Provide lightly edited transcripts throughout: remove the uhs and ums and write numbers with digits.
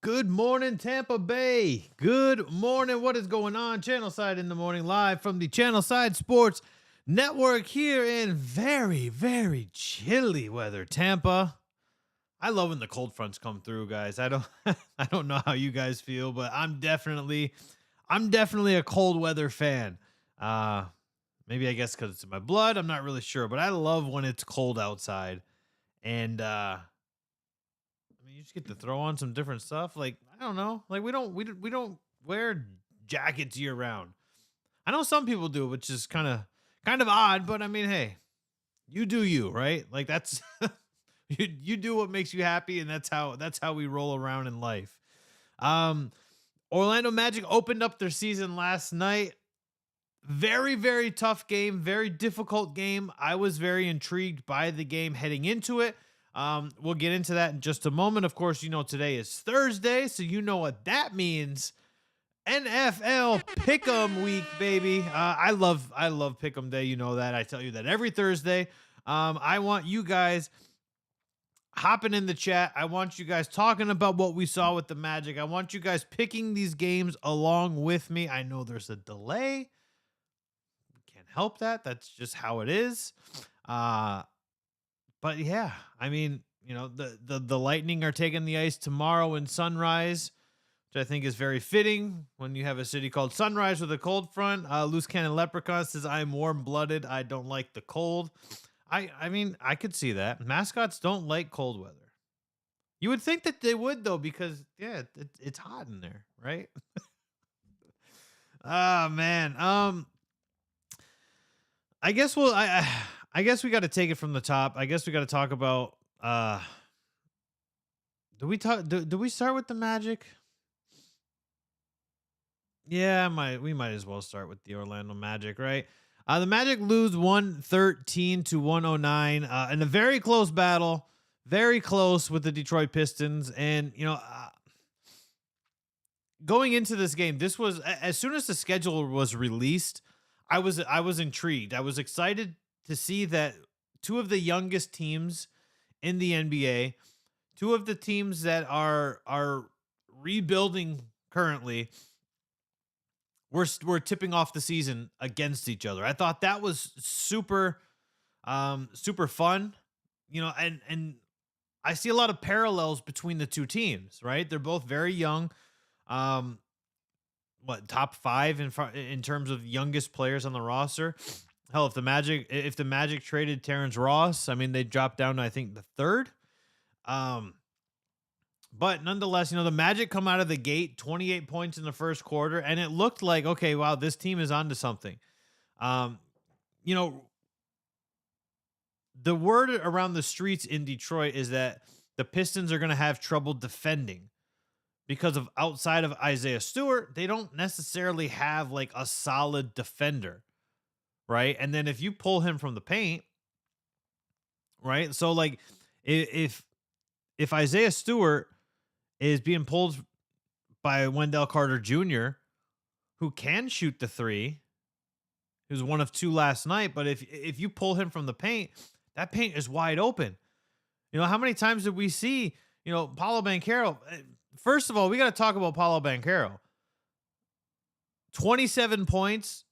Good morning, Tampa Bay. Good morning. What is going on? Channelside in the morning, live from the Channelside Sports Network here in very, very chilly weather, Tampa. I love when the cold fronts come through, guys. I don't I don't know how you guys feel, but I'm definitely a cold weather fan. Uh Maybe I guess because it's in my blood. I'm not really sure, but I love when it's cold outside. And I mean, you just get to throw on some different stuff. Like, I don't know. Like, we don't wear jackets year round. I know some people do, which is kind of odd. But I mean, hey, you do you, right? Like that's you do what makes you happy, and that's how we roll around in life. Um, Orlando Magic opened up their season last night. Very, very tough game, very difficult game. I was very intrigued by the game heading into it. We'll get into that in just a moment. Of course, today is Thursday, so you know what that means. NFL Pick'em Week, baby. I love Pick'em Day. You know that. I tell you that every Thursday. I want you guys hopping in the chat. I want you guys talking about what we saw with the Magic. I want you guys picking these games along with me. I know there's a delay. Can't help that. That's just how it is. But yeah, I mean, the Lightning are taking the ice tomorrow in Sunrise, which I think is very fitting when you have a city called Sunrise with a cold front. Loose Cannon Leprechaun says, I'm warm blooded. I don't like the cold. I mean, I could see that. Mascots don't like cold weather. You would think that they would, though, because yeah, it's hot in there, right? Ah, man. I guess I guess we got to take it from the top. I guess we got to talk about do we start with the Magic? Yeah, we might as well start with the Orlando Magic, right? The Magic lose 113 to 109 in a very close battle, very close with the Detroit Pistons. And going into this game, this was as soon as the schedule was released, I was intrigued. I was excited to see that two of the youngest teams in the NBA, two of the teams that are rebuilding currently, were tipping off the season against each other. I thought that was super fun. And I see a lot of parallels between the two teams, right? They're both very young. Um top 5 in terms of youngest players on the roster. Hell, if the Magic traded Terrence Ross, I mean, they dropped down to, I think, the third. But nonetheless, the Magic come out of the gate, 28 points in the first quarter, and it looked like, okay, wow, this team is onto something. You know, the word around the streets in Detroit is that the Pistons are going to have trouble defending because of outside of Isaiah Stewart, they don't necessarily have like a solid defender, right? And then if you pull him from the paint, right? So like if Isaiah Stewart is being pulled by Wendell Carter Jr., who can shoot the three, he was one of two last night, but if you pull him from the paint, that paint is wide open. How many times did we see, Paolo Banchero? First of all, we got to talk about Paolo Banchero. 27 points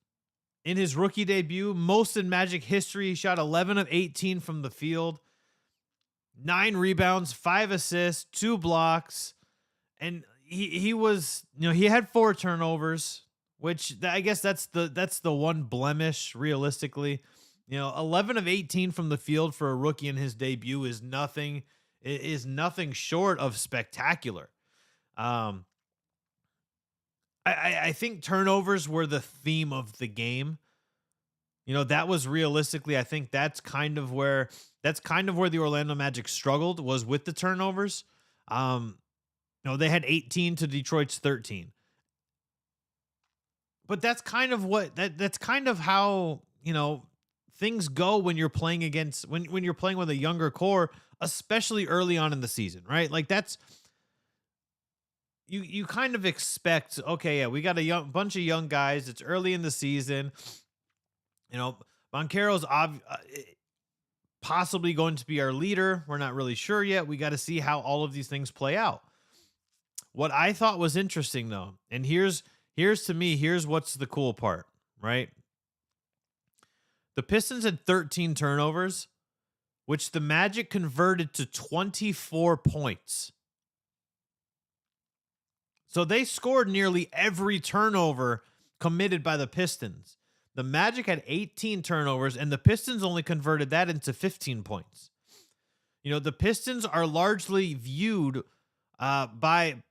in his rookie debut, most in Magic history. He shot 11 of 18 from the field, 9 rebounds, 5 assists, 2 blocks, and he was, he had 4 turnovers, which I guess that's the one blemish realistically. 11 of 18 from the field for a rookie in his debut is nothing short of spectacular. I think turnovers were the theme of the game. That was realistically, I think that's kind of where the Orlando Magic struggled, was with the turnovers. They had 18 to Detroit's 13. But that's kind of how, things go when you're playing when you're playing with a younger core, especially early on in the season, right? Like that's, you kind of expect, okay, yeah, we got a bunch of young guys. It's early in the season. Banchero's possibly going to be our leader. We're not really sure yet. We got to see how all of these things play out. What I thought was interesting though, and here's to me, here's what's the cool part, right? The Pistons had 13 turnovers, which the Magic converted to 24 points. So they scored nearly every turnover committed by the Pistons. The Magic had 18 turnovers, and the Pistons only converted that into 15 points. The Pistons are largely viewed by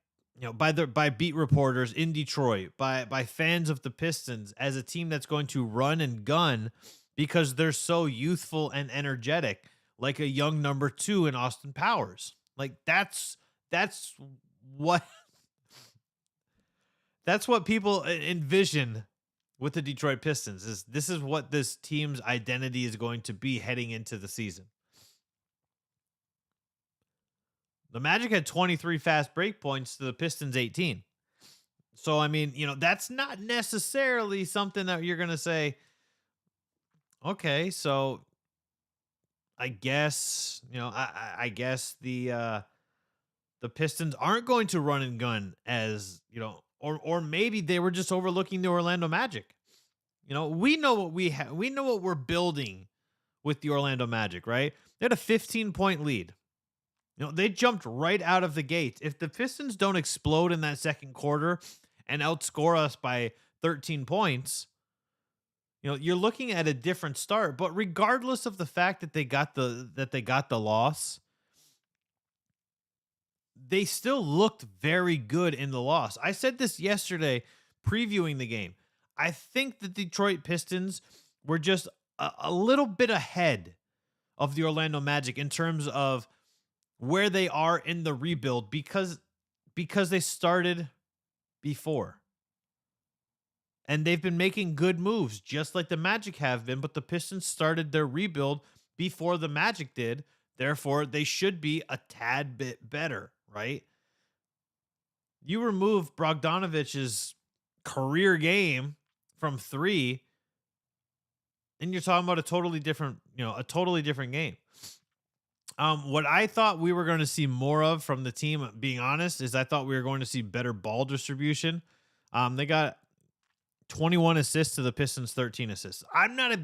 beat reporters in Detroit, by fans of the Pistons as a team that's going to run and gun because they're so youthful and energetic, like a young number 2 in Austin Powers. Like that's what that's what people envision with the Detroit Pistons. This is what this team's identity is going to be heading into the season. The Magic had 23 fast break points to the Pistons 18. So, I mean, that's not necessarily something that you're going to say, okay, so I guess, I guess the Pistons aren't going to run and gun as, or maybe they were just overlooking the Orlando Magic. We know what we know what we're building with the Orlando Magic, right? They had a 15-point lead. They jumped right out of the gate. If the Pistons don't explode in that second quarter and outscore us by 13 points, you're looking at a different start. But regardless of the fact that they got the loss, they still looked very good in the loss. I said this yesterday previewing the game. I think the Detroit Pistons were just a little bit ahead of the Orlando Magic in terms of where they are in the rebuild because they started before. And they've been making good moves just like the Magic have been, but the Pistons started their rebuild before the Magic did. Therefore, they should be a tad bit better, right? You remove Bogdanovich's career game from 3, and you're talking about a totally different game. What I thought we were going to see more of from the team, being honest, is I thought we were going to see better ball distribution. They got 21 assists to the Pistons 13 assists. I'm not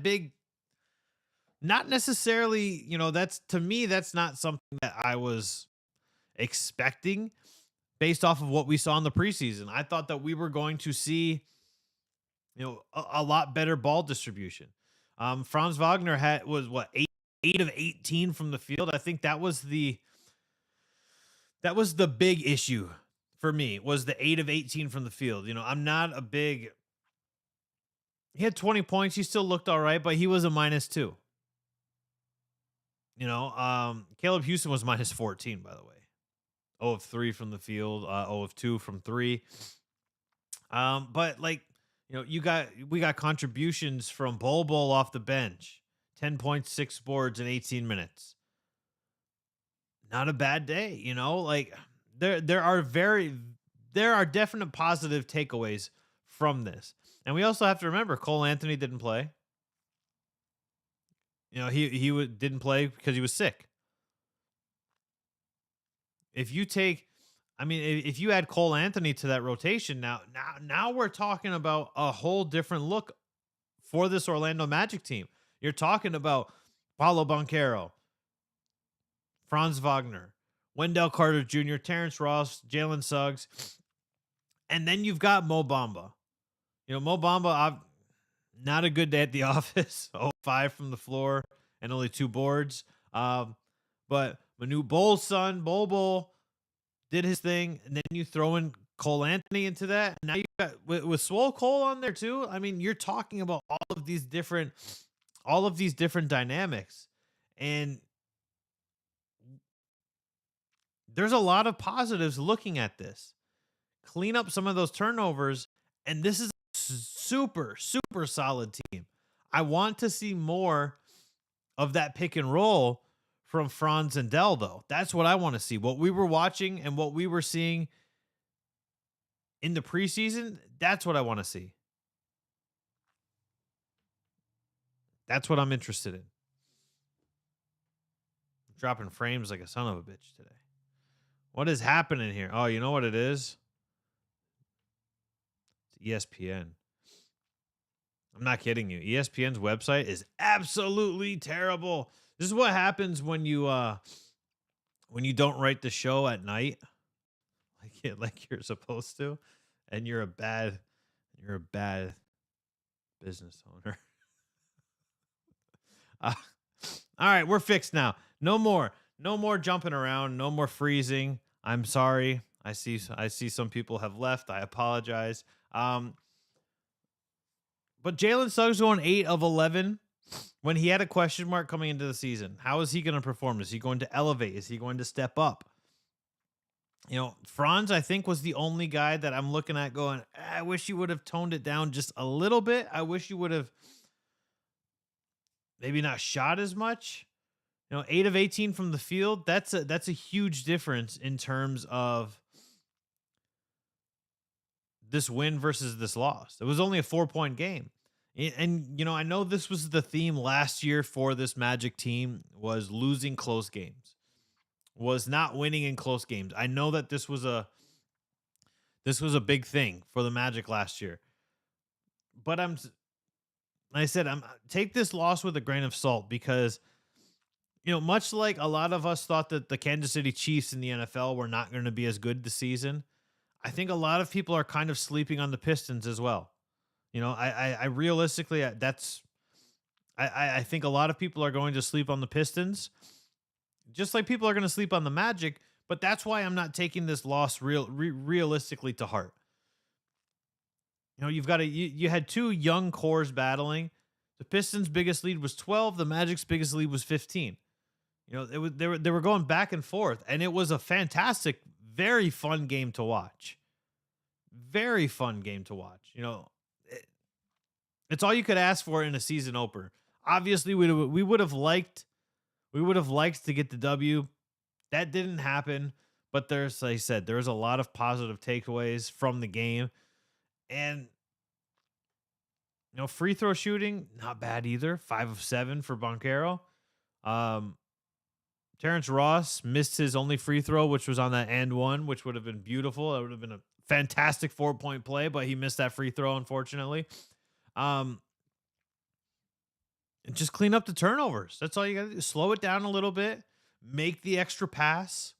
necessarily, to me, that's not something that I was expecting based off of what we saw in the preseason. I thought that we were going to see, a lot better ball distribution. Franz Wagner was what, 8 of 18 from the field. I think that was the big issue for me, was the 8 of 18 from the field. I'm not a big. He had 20 points. He still looked all right, but he was a -2. Caleb Houston was -14, by the way. 0 of 3 from the field, 0 of 2 from 3. But we got contributions from Bol Bol off the bench. 10 points, 6 boards in 18 minutes. Not a bad day, there are definite positive takeaways from this. And we also have to remember Cole Anthony didn't play. He didn't play because he was sick. If you add Cole Anthony to that rotation, now we're talking about a whole different look for this Orlando Magic team. You're talking about Paolo Banchero, Franz Wagner, Wendell Carter Jr., Terrence Ross, Jalen Suggs, and then you've got Mo Bamba. Mo Bamba, not a good day at the office. 0-5 from the floor and only 2 boards. But Manu Bol's son, Bol, did his thing, and then you throw in Cole Anthony into that. Now you got with Swole Cole on there too. I mean, you're talking about all of these different dynamics, and there's a lot of positives looking at this. Clean up some of those turnovers, and this is a super, super solid team. I want to see more of that pick and roll from Franz and Dell, though. That's what I want to see. What we were watching and what we were seeing in the preseason, that's what I want to see. That's what I'm interested in. Dropping frames like a son of a bitch today. What is happening here? Oh, you know what it is? It's ESPN. I'm not kidding you. ESPN's website is absolutely terrible. This is what happens when you don't write the show at night like you're supposed to, and you're a bad business owner. Uh, all right, we're fixed now. No more jumping around. No more freezing. I'm sorry. I see some people have left. I apologize. Um, but Jalen Suggs going 8 of 11 when he had a question mark coming into the season. How is he going to perform? Is he going to elevate? Is he going to step up? You know, Franz, I think, was the only guy that I'm looking at going, I wish you would have toned it down just a little bit. I wish you would have maybe not shot as much. You know, 8 of 18 from the field. That's a huge difference in terms of this win versus this loss. It was only a 4-point game. And you know, I know this was the theme last year for this Magic team was losing close games. Was not winning in close games. I know that this was a big thing for the Magic last year. But I said I'm take this loss with a grain of salt because you know, much like a lot of us thought that the Kansas City Chiefs in the NFL were not going to be as good this season, I think a lot of people are kind of sleeping on the Pistons as well. You know, I realistically I think a lot of people are going to sleep on the Pistons, just like people are going to sleep on the Magic. But that's why I'm not taking this loss realistically to heart. You know, you had two young cores battling. The Pistons' biggest lead was 12. The Magic's biggest lead was 15. You know, they were going back and forth, and it was a fantastic, very fun game to watch. Very fun game to watch. You know, it's all you could ask for in a season opener. Obviously, we would have liked to get the W. That didn't happen, but there's, like I said, there's a lot of positive takeaways from the game, and you know, free throw shooting not bad either. 5 of 7 for Banchero. Um, Terrence Ross missed his only free throw, which was on that and one, which would have been beautiful. That would have been a fantastic 4-point play, but he missed that free throw, unfortunately. Um, just clean up the turnovers. That's all you got to do. Slow it down a little bit. Make the extra pass.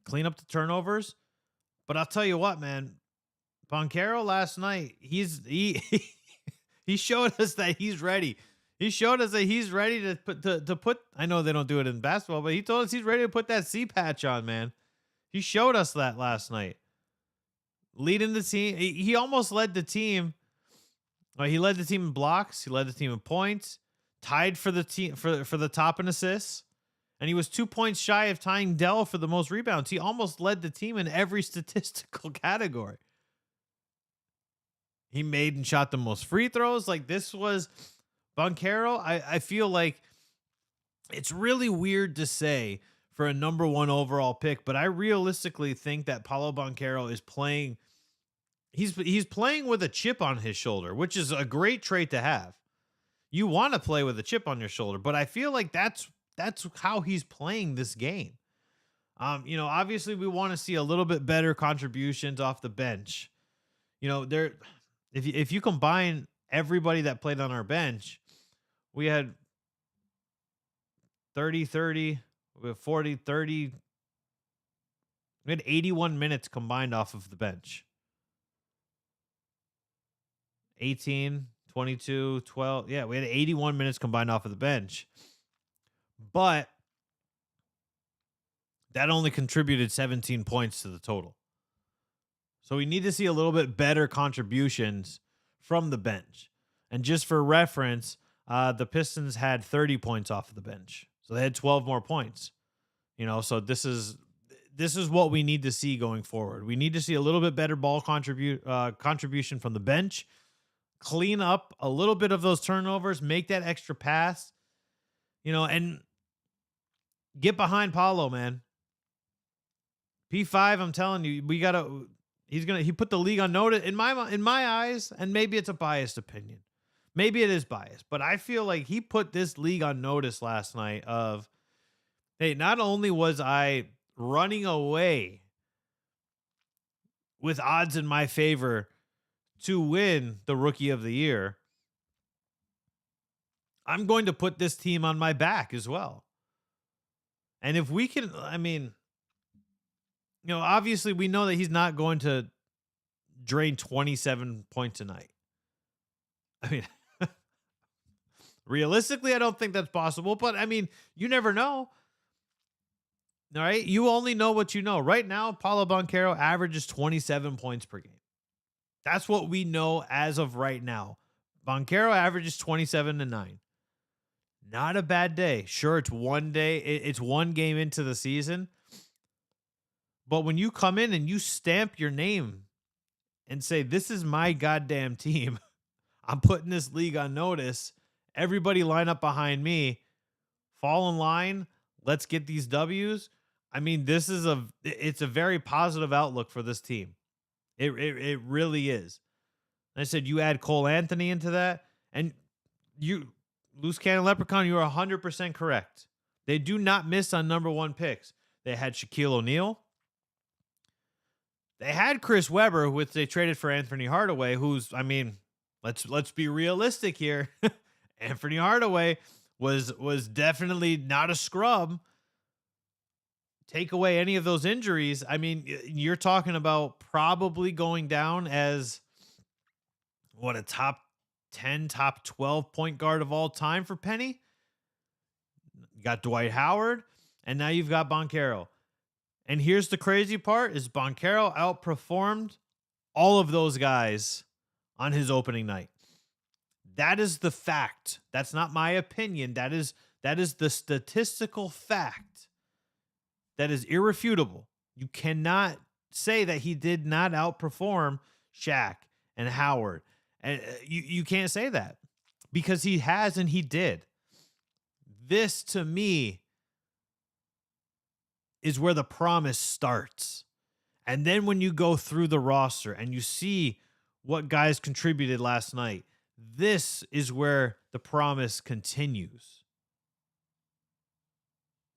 Clean up the turnovers. But I'll tell you what, man. Banchero last night, he he showed us that he's ready. He showed us that he's ready to put. I know they don't do it in basketball, but he told us he's ready to put that C patch on, man. He showed us that last night. Leading the team, he almost led the team. He led the team in blocks. He led the team in points. Tied for the team for the top in assists, and he was 2 points shy of tying Dell for the most rebounds. He almost led the team in every statistical category. He made and shot the most free throws. Like, this was Banchero. I feel like it's really weird to say for a number 1 overall pick, but I realistically think that Paolo Banchero is playing. He's playing with a chip on his shoulder, which is a great trait to have. You want to play with a chip on your shoulder, but I feel like that's how he's playing this game. You know, obviously we want to see a little bit better contributions off the bench. You know, if you combine everybody that played on our bench, we had 30, we had 40, 30. We had 81 minutes combined off of the bench. 18, 22, 12. Yeah, we had 81 minutes combined off of the bench. But that only contributed 17 points to the total. So we need to see a little bit better contributions from the bench. And just for reference, the Pistons had 30 points off of the bench. So they had 12 more points. You know, so this is what we need to see going forward. We need to see a little bit better ball contribution from the bench. Clean up a little bit of those turnovers, make that extra pass, you know, and get behind Paolo, man. P5, I'm telling you, he put the league on notice in my eyes, and maybe it's a biased opinion. Maybe it is biased, but I feel like he put this league on notice last night of, hey, not only was I running away with odds in my favor to win the Rookie of the Year, I'm going to put this team on my back as well. And if we can, I mean, obviously we know that he's not going to drain 27 points a night. I mean, realistically, I don't think that's possible, but I mean, you never know. All right. You only know what you know. Right now, Paolo Banchero averages 27 points per game. That's what we know as of right now. Banchero averages 27-9. Not a bad day. Sure, it's one day. It's one game into the season. But when you come in and you stamp your name and say, this is my goddamn team, I'm putting this league on notice. Everybody line up behind me. Fall in line. Let's get these W's. I mean, it's a very positive outlook for this team. It really is. And I said, you add Cole Anthony into that, and you, Loose Cannon Leprechaun, you are 100% correct. They do not miss on number one picks. They had Shaquille O'Neal. They had Chris Webber, which they traded for Anthony Hardaway, who's, I mean, let's be realistic here. Anthony Hardaway was definitely not a scrub. Take away any of those injuries, I mean, you're talking about probably going down as a top 10, top 12 point guard of all time for Penny. You got Dwight Howard, and now you've got Banchero. And here's the crazy part is Banchero outperformed all of those guys on his opening night. That is the fact. That's not my opinion. That is the statistical fact. That is irrefutable. You cannot say that he did not outperform Shaq and Howard. And you can't say that because he has and he did. This, to me, is where the promise starts. And then when you go through the roster and you see what guys contributed last night, this is where the promise continues.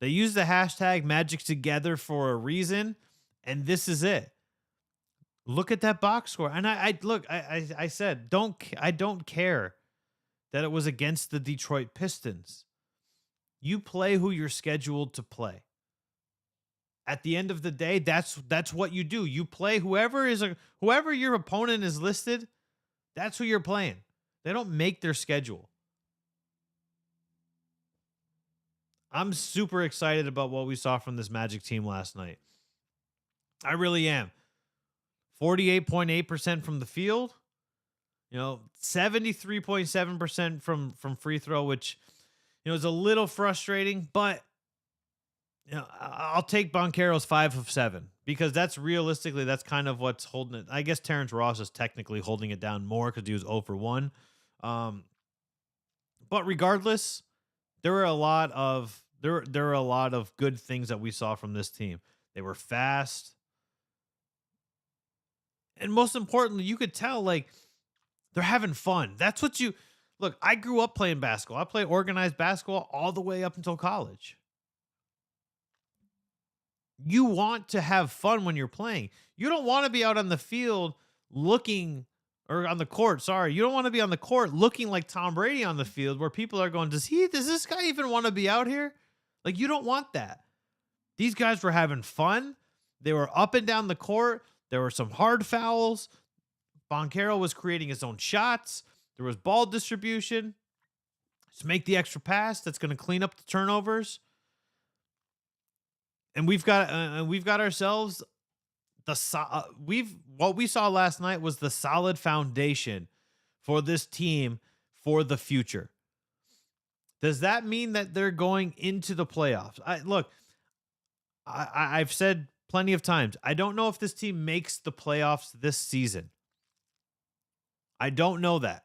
They use the hashtag Magic Together for a reason, and this is it. Look at that box score. And I said, I don't care that it was against the Detroit Pistons. You play who you're scheduled to play. At the end of the day, that's what you do. You play whoever your opponent is listed, that's who you're playing. They don't make their schedule. I'm super excited about what we saw from this Magic team last night. I really am. 48.8% from the field, 73.7% from free throw, which, is a little frustrating, but I'll take Banchero's 5 of 7 because that's kind of what's holding it. I guess Terrence Ross is technically holding it down more because he was 0 for 1. But regardless, there were a lot of good things that we saw from this team. They were fast. And most importantly, you could tell they're having fun. That's what look, I grew up playing basketball. I played organized basketball all the way up until college. You want to have fun when you're playing. You don't want to be out on the field on the court. Sorry. You don't want to be on the court looking like Tom Brady on the field where people are going, does this guy even want to be out here? You don't want that. These guys were having fun. They were up and down the court. There were some hard fouls. Banchero was creating his own shots. There was ball distribution. Just make the extra pass. That's going to clean up the turnovers. And we've got ourselves what we saw last night was the solid foundation for this team for the future. Does that mean that they're going into the playoffs? I've said plenty of times, I don't know if this team makes the playoffs this season. I don't know that.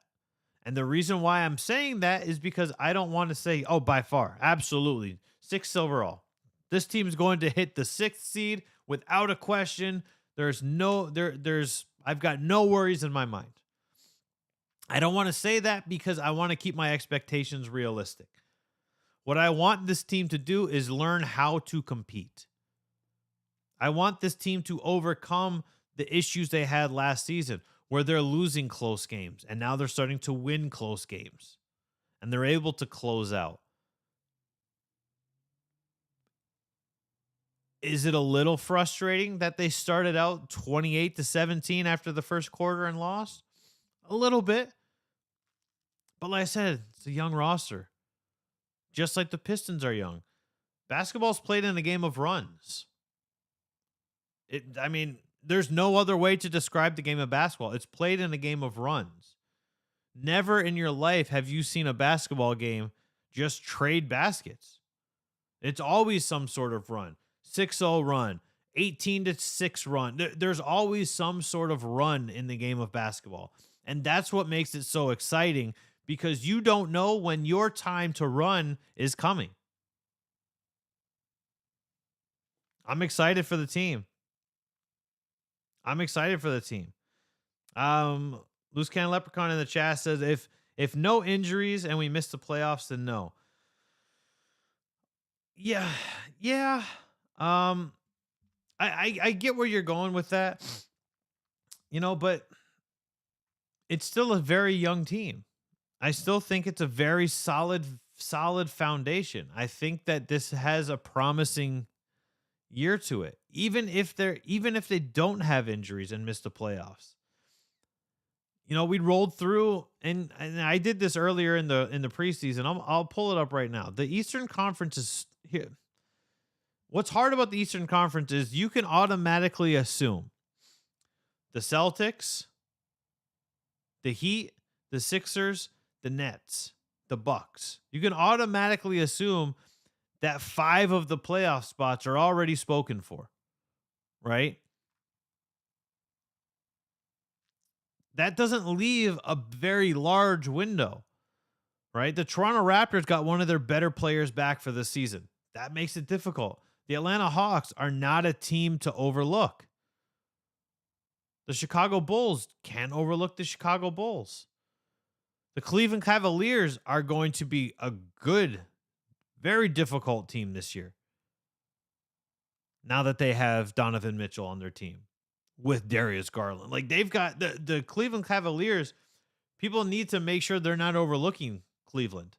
And the reason why I'm saying that is because I don't want to say, oh, by far, absolutely, 6th overall. This team's going to hit the 6th seed without a question. I've got no worries in my mind. I don't want to say that because I want to keep my expectations realistic. What I want this team to do is learn how to compete. I want this team to overcome the issues they had last season where they're losing close games and now they're starting to win close games and they're able to close out. Is it a little frustrating that they started out 28-17 after the first quarter and lost? A little bit. But like I said, it's a young roster. Just like the Pistons are young. Basketball's played in a game of runs. I mean, there's no other way to describe the game of basketball. It's played in a game of runs. Never in your life have you seen a basketball game just trade baskets. It's always some sort of run. 6-0 run, 18-6 run. There's always some sort of run in the game of basketball. And that's what makes it so exciting because you don't know when your time to run is coming. I'm excited for the team. Loose Cannon Leprechaun in the chat says if no injuries and we miss the playoffs, then no. Yeah. I get where you're going with that, but it's still a very young team. I still think it's a very solid foundation. I think that this has a promising year to it. Even if they don't have injuries and miss the playoffs. We rolled through and I did this earlier in the preseason. I'll pull it up right now. The Eastern Conference is here. What's hard about the Eastern Conference is you can automatically assume the Celtics, the Heat, the Sixers, the Nets, the Bucks. You can automatically assume that 5 of the playoff spots are already spoken for, right? That doesn't leave a very large window, right? The Toronto Raptors got one of their better players back for this season. That makes it difficult. The Atlanta Hawks are not a team to overlook. The Chicago Bulls can't overlook the Chicago Bulls. The Cleveland Cavaliers are going to be a good, very difficult team this year. Now that they have Donovan Mitchell on their team with Darius Garland. Like they've got the Cleveland Cavaliers, people need to make sure they're not overlooking Cleveland.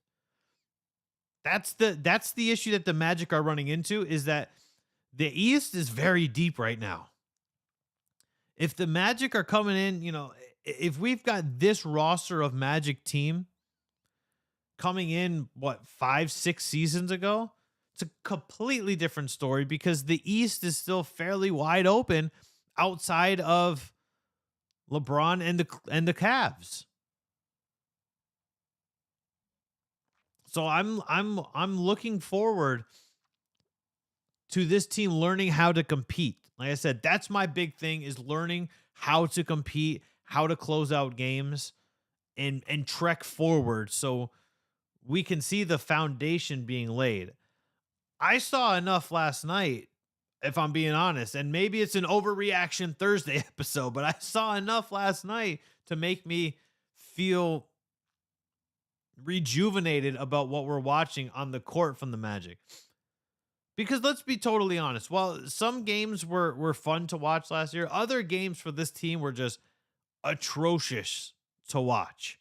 That's the issue that the Magic are running into is that the East is very deep right now. If the Magic are coming in, if we've got this roster of Magic team coming in, 5-6 seasons ago, it's a completely different story because the East is still fairly wide open outside of LeBron and the Cavs. So I'm looking forward to this team learning how to compete. Like I said, that's my big thing is learning how to compete, how to close out games and trek forward so we can see the foundation being laid. I saw enough last night, if I'm being honest, and maybe it's an overreaction Thursday episode, but I saw enough last night to make me feel rejuvenated about what we're watching on the court from the Magic. Because let's be totally honest, while some games were fun to watch last year, other games for this team were just atrocious to watch.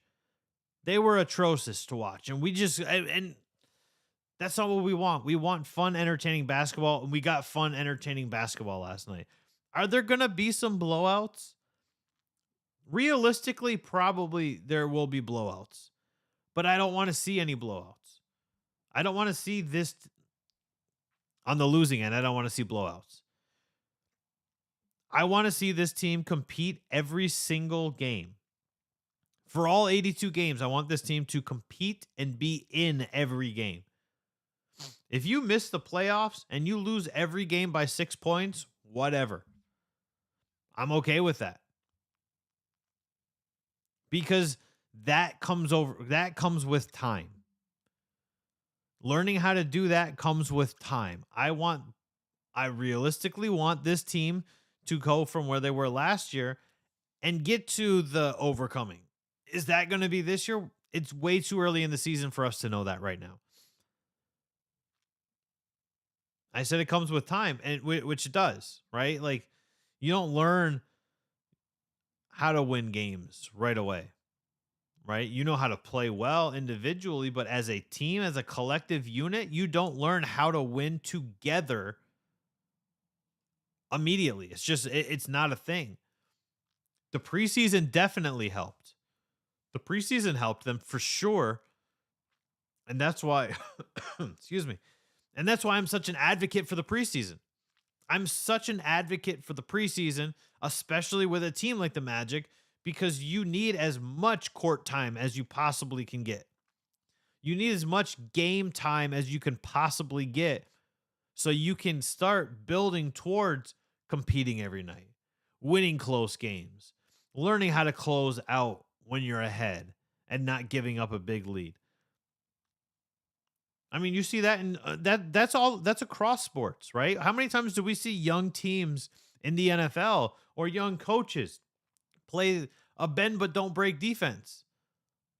They were atrocious to watch. And that's not what we want. We want fun, entertaining basketball, and we got fun, entertaining basketball last night. Are there going to be some blowouts? Realistically, probably there will be blowouts. But I don't want to see any blowouts. I don't want to see this on the losing end. I don't want to see blowouts. I want to see this team compete every single game. For all 82 games, I want this team to compete and be in every game. If you miss the playoffs and you lose every game by 6 points, whatever. I'm okay with that. Because that comes with time. Learning how to do that comes with time. I realistically want this team to go from where they were last year and get to the overcoming. Is that going to be this year? It's way too early in the season for us to know that right now. I said it comes with time, and which it does, right? Like you don't learn how to win games right away, right? You know how to play well individually, but as a team, as a collective unit, you don't learn how to win together immediately. It's just it's not a thing. The preseason definitely helped. The preseason helped them for sure, and that's why excuse me. And that's why I'm such an advocate for the preseason. I'm such an advocate for the preseason, especially with a team like the Magic, because you need as much court time as you possibly can get. You need as much game time as you can possibly get so you can start building towards competing every night, winning close games, learning how to close out when you're ahead and not giving up a big lead. I mean, you see that in that's across sports, right? How many times do we see young teams in the NFL or young coaches play a bend but don't break defense?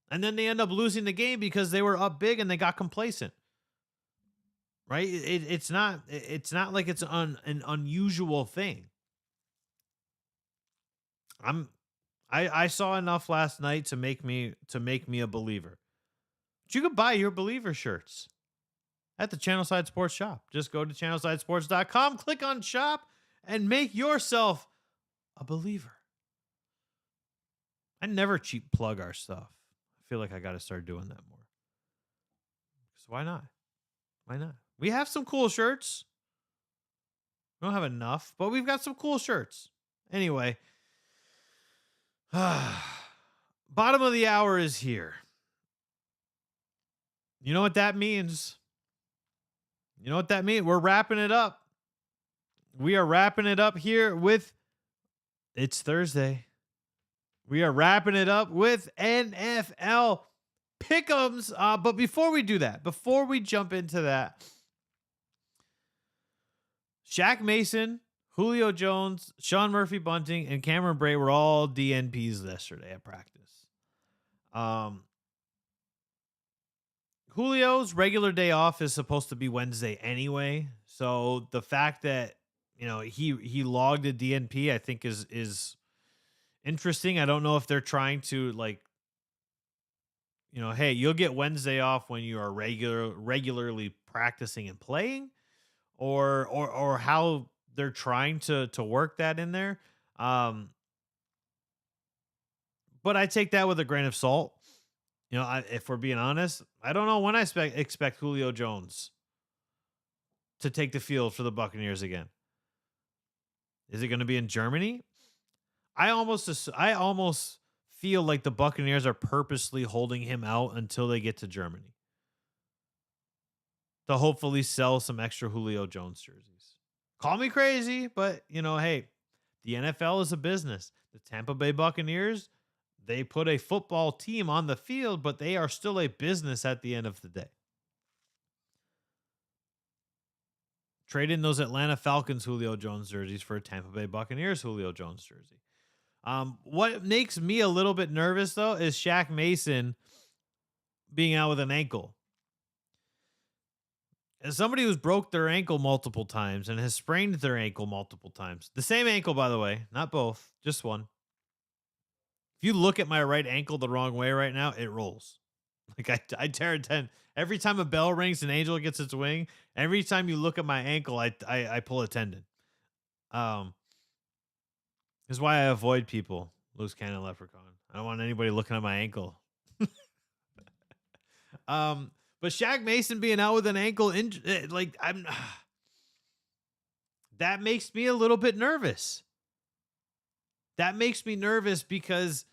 And then they end up losing the game because they were up big and they got complacent. Right? It's not like it's an unusual thing. I'm I saw enough last night to make me a believer. But you could buy your believer shirts at the Channelside Sports shop. Just go to channelsidesports.com, click on shop, and make yourself a believer. I never cheap plug our stuff. I feel like I got to start doing that more. So why not? Why not? We have some cool shirts. We don't have enough, but we've got some cool shirts. Anyway, bottom of the hour is here. You know what that means? You know what that means? We're wrapping it up. We are wrapping it up here with it's Thursday. We are wrapping it up with NFL pick'ems. But before we do that, before we jump into that, Shaq Mason, Julio Jones, Sean Murphy Bunting, and Cameron Bray were all DNPs yesterday at practice. Julio's regular day off is supposed to be Wednesday anyway. So the fact that, he logged a DNP, I think is interesting. I don't know if they're trying to hey, you'll get Wednesday off when you are regularly practicing and playing, or how they're trying to work that in there. But I take that with a grain of salt. If we're being honest, I don't know when I expect Julio Jones to take the field for the Buccaneers again. Is it going to be in Germany? I almost feel like the Buccaneers are purposely holding him out until they get to Germany to hopefully sell some extra Julio Jones jerseys. Call me crazy, but hey, the NFL is a business. The Tampa Bay Buccaneers, they put a football team on the field, but they are still a business at the end of the day. Trade in those Atlanta Falcons Julio Jones jerseys for a Tampa Bay Buccaneers Julio Jones jersey. What makes me a little bit nervous, though, is Shaq Mason being out with an ankle. As somebody who's broke their ankle multiple times and has sprained their ankle multiple times, the same ankle, by the way, not both, just one. If you look at my right ankle the wrong way right now, it rolls. Like I tear a tendon. Every time a bell rings, an angel gets its wing. Every time you look at my ankle, I pull a tendon. This is why I avoid people. Loose cannon leprechaun. I don't want anybody looking at my ankle. But Shaq Mason being out with an ankle injury, that makes me a little bit nervous. That makes me nervous because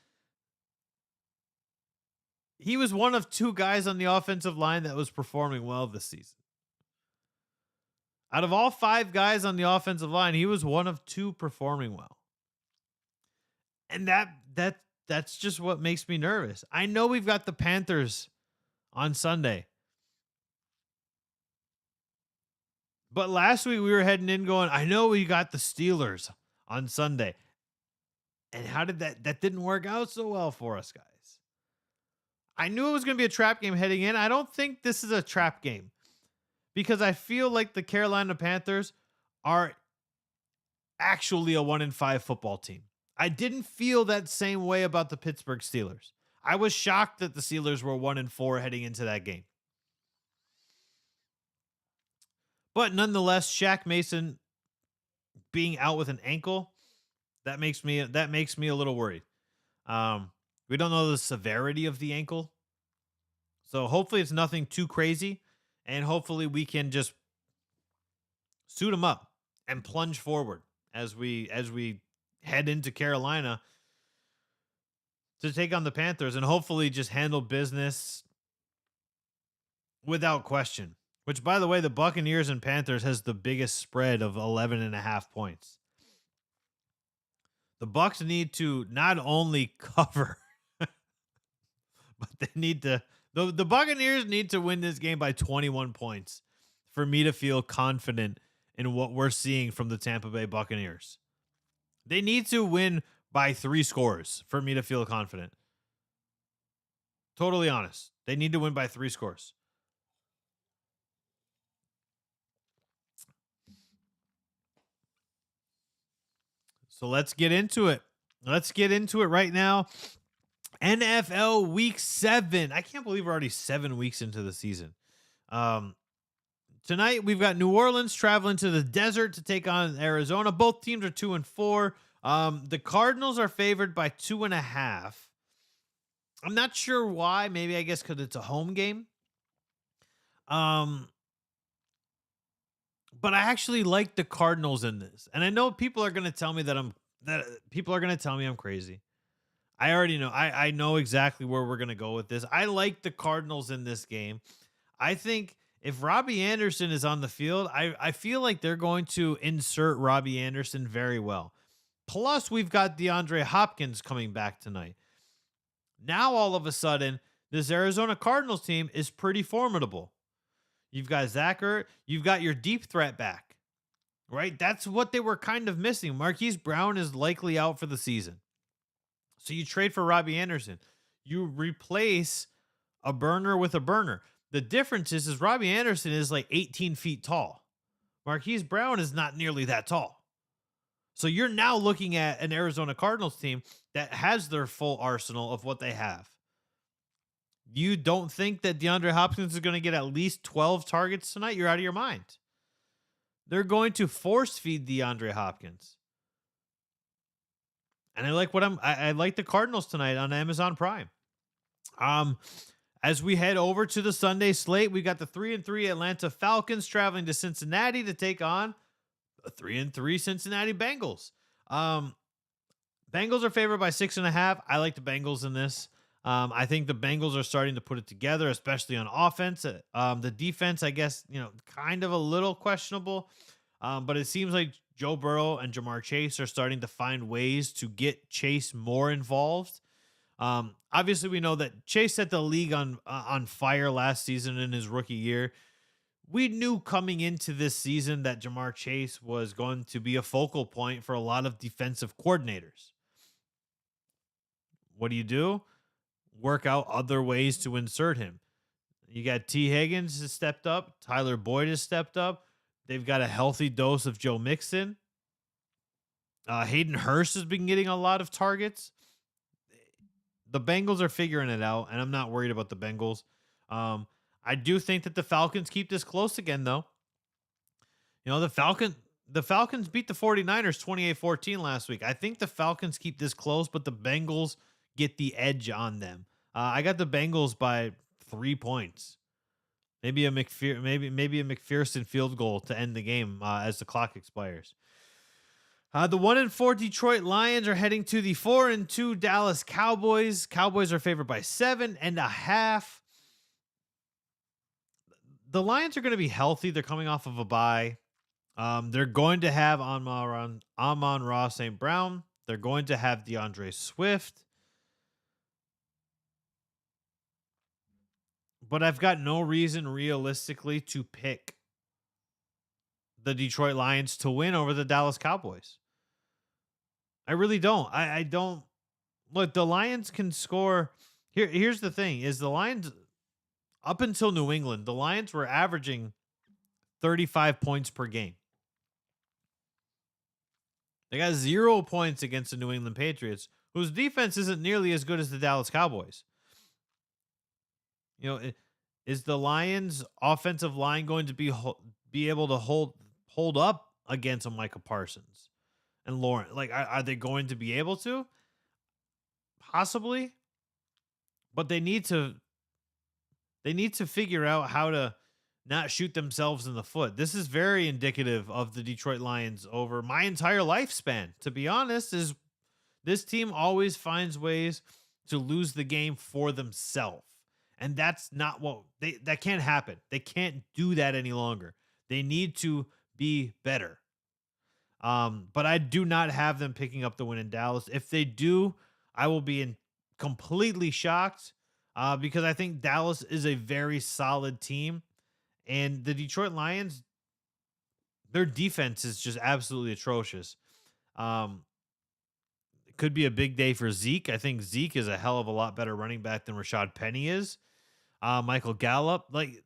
he was one of two guys on the offensive line that was performing well this season. Out of all five guys on the offensive line, he was one of two performing well. And that's just what makes me nervous. I know we've got the Panthers on Sunday. But last week we were heading in going, I know we got the Steelers on Sunday. And how did that didn't work out so well for us, guys? I knew it was going to be a trap game heading in. I don't think this is a trap game because I feel like the Carolina Panthers are actually a 1-5 football team. I didn't feel that same way about the Pittsburgh Steelers. I was shocked that the Steelers were 1-4 heading into that game. But nonetheless, Shaq Mason being out with an ankle, that makes me a little worried. We don't know the severity of the ankle. So hopefully it's nothing too crazy, and hopefully we can just suit him up and plunge forward as we head into Carolina to take on the Panthers, and hopefully just handle business without question. Which, by the way, the Buccaneers and Panthers has the biggest spread of 11.5 points. The Bucs need to not only cover, but they need to. The Buccaneers need to win this game by 21 points for me to feel confident in what we're seeing from the Tampa Bay Buccaneers. They need to win by 3 scores for me to feel confident. Totally honest. They need to win by 3 scores. So let's get into it. Let's get into it right now. NFL Week 7. I can't believe we're already 7 weeks into the season. Tonight we've got New Orleans traveling to the desert to take on Arizona. Both teams are 2-4. The Cardinals are favored by 2.5. I'm not sure why. Maybe I guess because it's a home game. But I actually like the Cardinals in this, and I know people are going to tell me I'm crazy. I already know. I know exactly where we're going to go with this. I like the Cardinals in this game. I think if Robbie Anderson is on the field, I feel like they're going to insert Robbie Anderson very well. Plus, we've got DeAndre Hopkins coming back tonight. Now, all of a sudden, this Arizona Cardinals team is pretty formidable. You've got Zach Ertz. You've got your deep threat back, right? That's what they were kind of missing. Marquise Brown is likely out for the season. So you trade for Robbie Anderson. You replace a burner with a burner. The difference is Robbie Anderson is like 18 feet tall. Marquise Brown is not nearly that tall. So you're now looking at an Arizona Cardinals team that has their full arsenal of what they have. You don't think that DeAndre Hopkins is going to get at least 12 targets tonight? You're out of your mind. They're going to force feed DeAndre Hopkins. And I like the Cardinals tonight on Amazon Prime. As we head over to the Sunday slate, we got the 3-3 Atlanta Falcons traveling to Cincinnati to take on the 3-3 Cincinnati Bengals. Bengals are favored by 6.5. I like the Bengals in this. I think the Bengals are starting to put it together, especially on offense. The defense, I guess, kind of a little questionable. But it seems like Joe Burrow and Jamar Chase are starting to find ways to get Chase more involved. Obviously, we know that Chase set the league on fire last season in his rookie year. We knew coming into this season that Jamar Chase was going to be a focal point for a lot of defensive coordinators. What do? Work out other ways to insert him. You got T. Higgins has stepped up. Tyler Boyd has stepped up. They've got a healthy dose of Joe Mixon. Hayden Hurst has been getting a lot of targets. The Bengals are figuring it out, and I'm not worried about the Bengals. I do think that the Falcons keep this close again, though. The Falcons beat the 49ers 28-14 last week. I think the Falcons keep this close, but the Bengals get the edge on them. I got the Bengals by 3 points. Maybe a McPherson field goal to end the game as the clock expires. The 1-4 Detroit Lions are heading to the 4-2 Dallas Cowboys. Cowboys are favored by 7.5. The Lions are going to be healthy. They're coming off of a bye. They're going to have Amon-Ra St. Brown. They're going to have DeAndre Swift. But I've got no reason realistically to pick the Detroit Lions to win over the Dallas Cowboys. I really don't. I don't. Look, the Lions can score. Here's the thing, is the Lions, up until New England, the Lions were averaging 35 points per game. They got 0 points against the New England Patriots, whose defense isn't nearly as good as the Dallas Cowboys. You know, is the Lions' offensive line going to be able to hold up against a Micah Parsons and Lauren? Like, are they going to be able to? Possibly, but they need to figure out how to not shoot themselves in the foot. This is very indicative of the Detroit Lions over my entire lifespan. To be honest, is this team always finds ways to lose the game for themselves. And that's not what that can't happen. They can't do that any longer. They need to be better. But I do not have them picking up the win in Dallas. If they do, I will be completely shocked because I think Dallas is a very solid team. And the Detroit Lions, their defense is just absolutely atrocious. Um, it could be a big day for Zeke. I think Zeke is a hell of a lot better running back than Rashad Penny is. Michael Gallup, like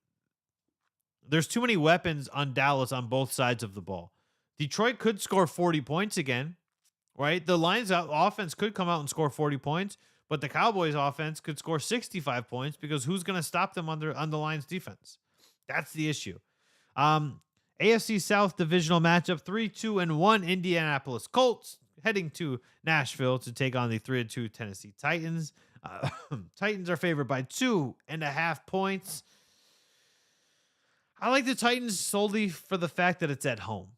there's too many weapons on Dallas on both sides of the ball. Detroit could score 40 points again, right? The Lions offense could come out and score 40 points, but the Cowboys offense could score 65 points because who's going to stop them on the Lions defense? That's the issue. AFC South divisional matchup, 3-2-1 Indianapolis Colts heading to Nashville to take on the 3-2 Tennessee Titans. Titans are favored by 2.5 points. I like the Titans solely for the fact that it's at home.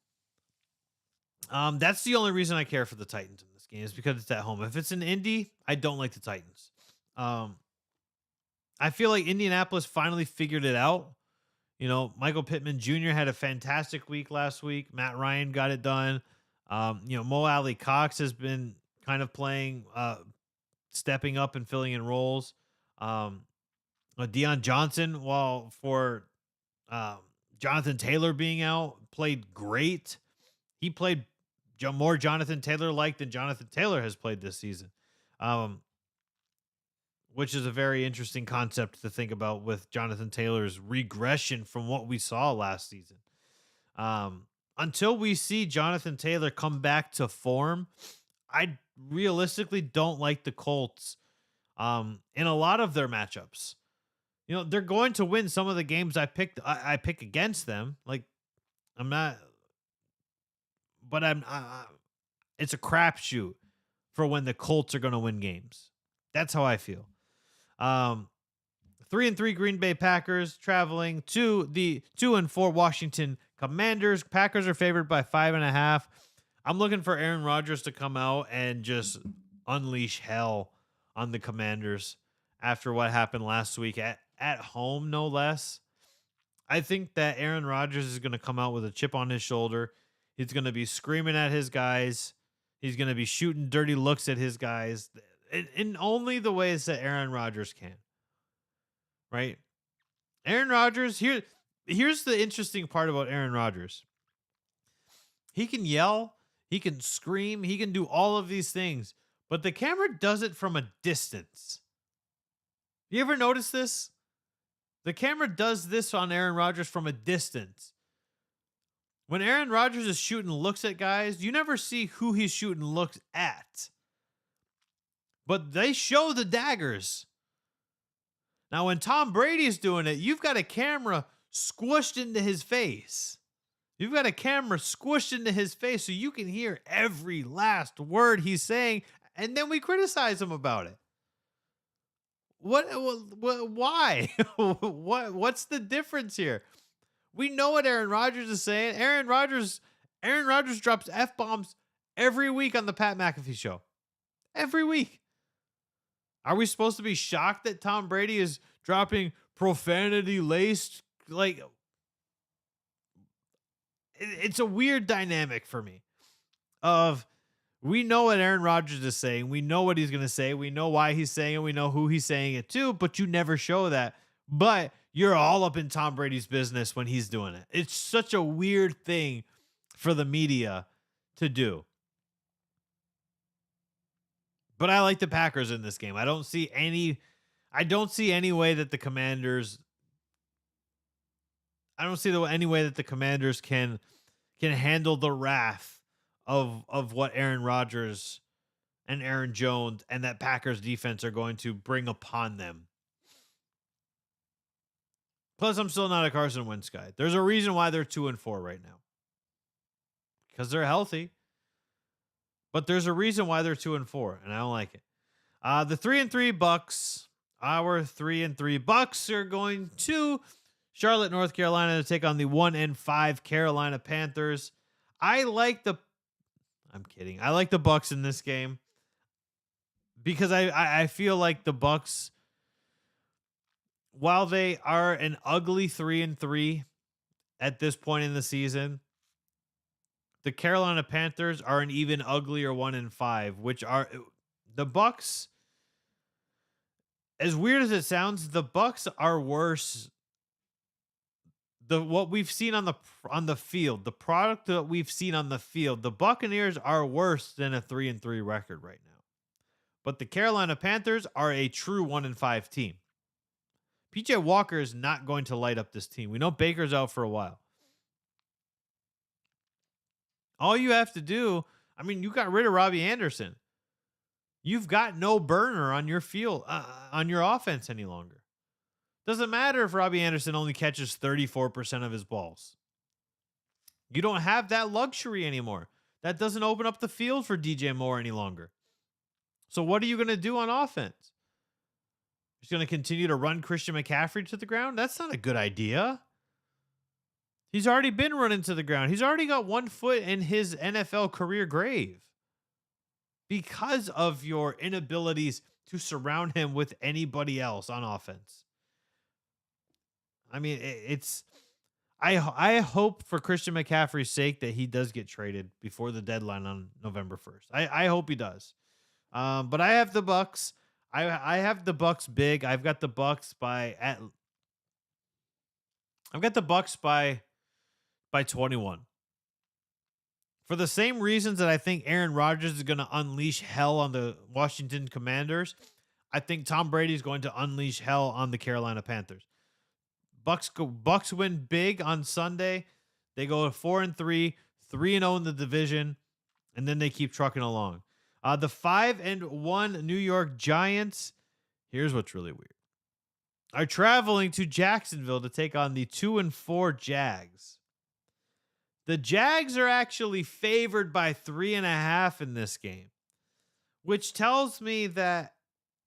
That's the only reason I care for the Titans in this game is because it's at home. If it's in Indy, I don't like the Titans. I feel like Indianapolis finally figured it out. You know, Michael Pittman Jr. had a fantastic week last week. Matt Ryan got it done. Mo Alley Cox has been kind of playing, stepping up and filling in roles. Deion Johnson, while for Jonathan Taylor being out, played great. He played more Jonathan Taylor-like than Jonathan Taylor has played this season, which is a very interesting concept to think about with Jonathan Taylor's regression from what we saw last season. Until we see Jonathan Taylor come back to form, I realistically don't like the Colts in a lot of their matchups. You know, they're going to win some of the games I pick against them. Like, I'm not, but it's a crapshoot for when the Colts are going to win games. That's how I feel. 3-3 Green Bay Packers traveling to the 2-4 Washington Commanders. Packers are favored by 5.5. I'm looking for Aaron Rodgers to come out and just unleash hell on the Commanders after what happened last week at home, no less. I think that Aaron Rodgers is going to come out with a chip on his shoulder. He's going to be screaming at his guys. He's going to be shooting dirty looks at his guys in only the ways that Aaron Rodgers can. Right? Aaron Rodgers, here's the interesting part about Aaron Rodgers. He can yell, he can scream, he can do all of these things, but the camera does it from a distance. You ever notice this? The camera does this on Aaron Rodgers from a distance. When Aaron Rodgers is shooting looks at guys, you never see who he's shooting looks at. But they show the daggers. Now, when Tom Brady's doing it, you've got a camera squished into his face. You've got a camera squished into his face so you can hear every last word he's saying, and then we criticize him about it. Why? What's the difference here? We know what Aaron Rodgers is saying. Aaron Rodgers drops F-bombs every week on the Pat McAfee show. Every week. Are we supposed to be shocked that Tom Brady is dropping profanity-laced? Like, it's a weird dynamic for me of we know what Aaron Rodgers is saying. We know what he's going to say. We know why he's saying it. We know who he's saying it to, but you never show that. But you're all up in Tom Brady's business when he's doing it. It's such a weird thing for the media to do. But I like the Packers in this game. I don't see any way that the Commanders, I don't see any way that the Commanders can handle the wrath of what Aaron Rodgers and Aaron Jones and that Packers defense are going to bring upon them. Plus, I'm still not a Carson Wentz guy. There's a reason why they're 2-4 right now. Because they're healthy. But there's a reason why they're 2-4, and I don't like it. The 3-3 Bucks, our 3-3 Bucks are going to Charlotte, North Carolina to take on the 1-5 Carolina Panthers. I'm kidding. I like the Bucks in this game because I feel like the Bucks, while they are an ugly 3-3 at this point in the season, the Carolina Panthers are an even uglier 1-5, which are the Bucks. As weird as it sounds, the Bucks are worse. What we've seen on the field, the product that we've seen on the field, the Buccaneers are worse than a 3-3 record right now. But the Carolina Panthers are a true 1-5 team. PJ Walker is not going to light up this team. We know Baker's out for a while. All you have to do, you got rid of Robbie Anderson. You've got no burner on your field, on your offense any longer. Doesn't matter if Robbie Anderson only catches 34% of his balls. You don't have that luxury anymore. That doesn't open up the field for DJ Moore any longer. So what are you going to do on offense? He's going to continue to run Christian McCaffrey to the ground? That's not a good idea. He's already been running to the ground. He's already got 1 foot in his NFL career grave because of your inabilities to surround him with anybody else on offense. I hope for Christian McCaffrey's sake that he does get traded before the deadline on November 1st. I hope he does. But I have the Bucks. I have the Bucks big. I've got the Bucks by 21. For the same reasons that I think Aaron Rodgers is going to unleash hell on the Washington Commanders, I think Tom Brady is going to unleash hell on the Carolina Panthers. Bucks win big on Sunday. They go 4-3, 3-0 in the division, and then they keep trucking along. The 5-1 New York Giants, here's what's really weird, are traveling to Jacksonville to take on the 2-4 Jags. The Jags are actually favored by 3.5 in this game, which tells me that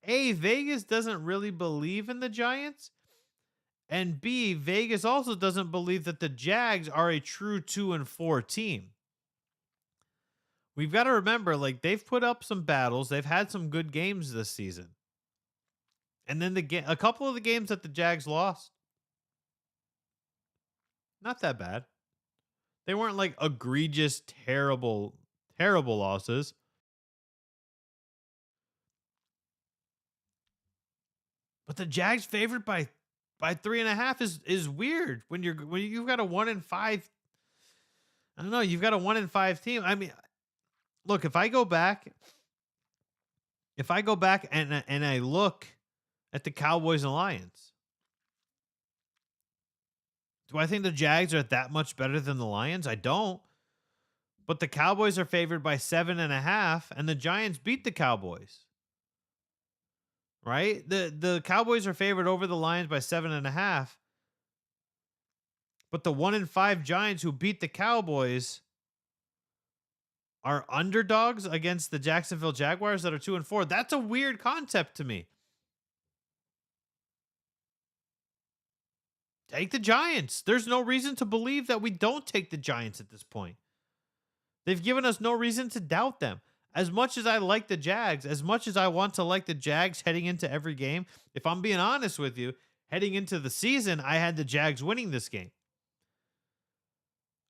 A, Vegas doesn't really believe in the Giants, and B, Vegas also doesn't believe that the Jags are a true 2-4 team. We've got to remember, they've put up some battles. They've had some good games this season. And then a couple of the games that the Jags lost, not that bad. They weren't egregious, terrible losses. But the Jags favored by 3.5 is weird when you've got a 1-5. I don't know. You've got a 1-5 team. Look, if I go back and I look at the Cowboys and Lions, do I think the Jags are that much better than the Lions? I don't. But the Cowboys are favored by 7.5, and the Giants beat the Cowboys. Right? The Cowboys are favored over the Lions by 7.5. But the 1-5 Giants who beat the Cowboys are underdogs against the Jacksonville Jaguars that are 2-4. That's a weird concept to me. Take the Giants. There's no reason to believe that we don't take the Giants at this point. They've given us no reason to doubt them. As much as I like the Jags, as much as I want to like the Jags heading into every game, if I'm being honest with you, heading into the season, I had the Jags winning this game.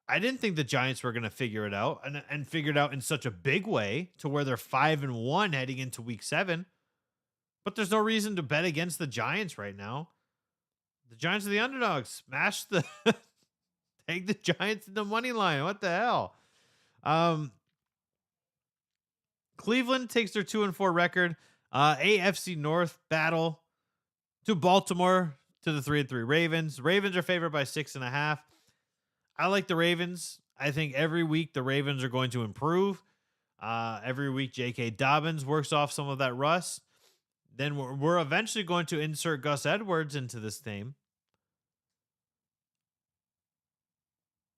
I didn't think the Giants were going to figure it out and figure it out in such a big way to where they're 5-1 heading into week 7. But there's no reason to bet against the Giants right now. The Giants are the underdogs. Take the Giants in the money line. What the hell? Cleveland takes their 2-4 record. AFC North battle to Baltimore. to the 3-3 Ravens. Ravens are favored by 6.5. I like the Ravens. I think every week the Ravens are going to improve. Every week J.K. Dobbins works off some of that rust. Then we're eventually going to insert Gus Edwards into this theme.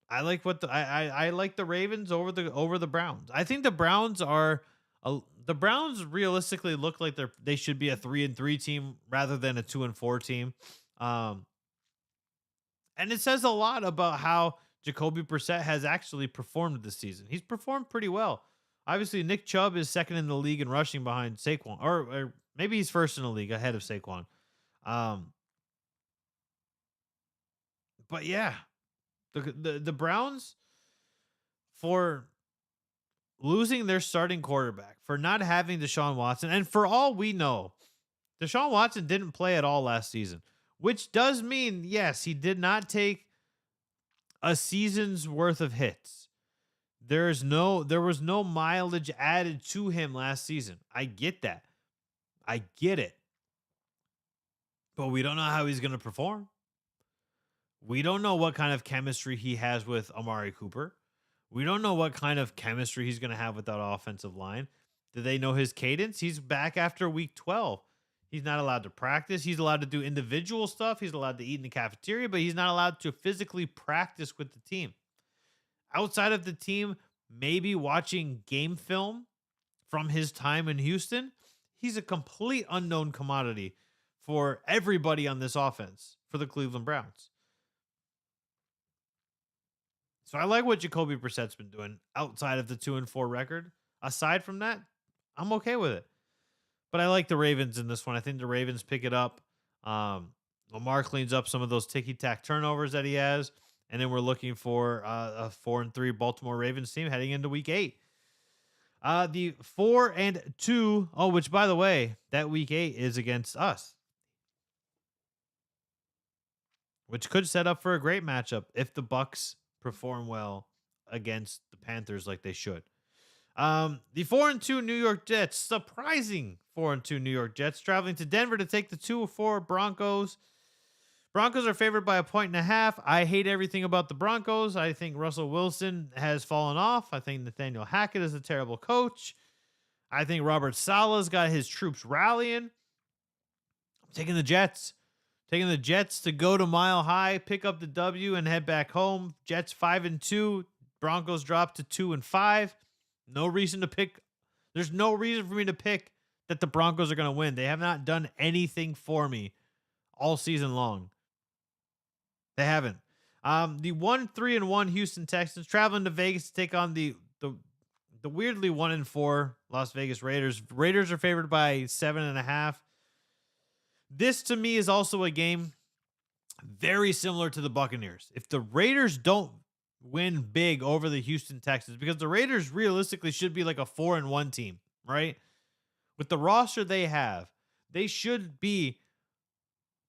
I like what I like the Ravens over the Browns. I think the Browns realistically look like they should be a 3-3 team rather than a 2-4 team. Um, and it says a lot about how Jacoby Brissett has actually performed this season. He's performed pretty well. Obviously, Nick Chubb is second in the league in rushing behind Saquon, or maybe he's first in the league ahead of Saquon. Um, but yeah, the Browns, for losing their starting quarterback, for not having Deshaun Watson, and for all we know, Deshaun Watson didn't play at all last season, which does mean, yes, he did not take a season's worth of hits. There was no mileage added to him last season. I get that. I get it. But we don't know how he's going to perform. We don't know what kind of chemistry he has with Amari Cooper. We don't know what kind of chemistry he's going to have with that offensive line. Do they know his cadence? He's back after week 12. He's not allowed to practice. He's allowed to do individual stuff. He's allowed to eat in the cafeteria, but he's not allowed to physically practice with the team. Outside of the team, maybe watching game film from his time in Houston, he's a complete unknown commodity for everybody on this offense for the Cleveland Browns. So I like what Jacoby Brissett's been doing outside of the 2-4 record. Aside from that, I'm okay with it. But I like the Ravens in this one. I think the Ravens pick it up. Lamar cleans up some of those ticky-tack turnovers that he has. And then we're looking for a 4-3 Baltimore Ravens team heading into week 8. The 4-2, which by the way, that week 8 is against us, which could set up for a great matchup if the Bucks perform well against the Panthers like they should. The 4-2 New York Jets, surprising 4-2 New York Jets, traveling to Denver to take the 2-4 Broncos. Broncos are favored by 1.5. I hate everything about the Broncos. I think Russell Wilson has fallen off. I think Nathaniel Hackett is a terrible coach. I think Robert Saleh's got his troops rallying. I'm taking the Jets. Taking the Jets to go to Mile High, pick up the W, and head back home. Jets 5-2. Broncos drop to 2-5. No reason to pick. There's no reason for me to pick that the Broncos are going to win. They have not done anything for me all season long. They haven't. The 1-3-1 Houston Texans traveling to Vegas to take on the weirdly 1-4 Las Vegas Raiders. Raiders are favored by 7.5. This to me is also a game very similar to the Buccaneers. If the Raiders don't win big over the Houston Texans, because the Raiders realistically should be like a 4-1 team, right? With the roster they have, they should be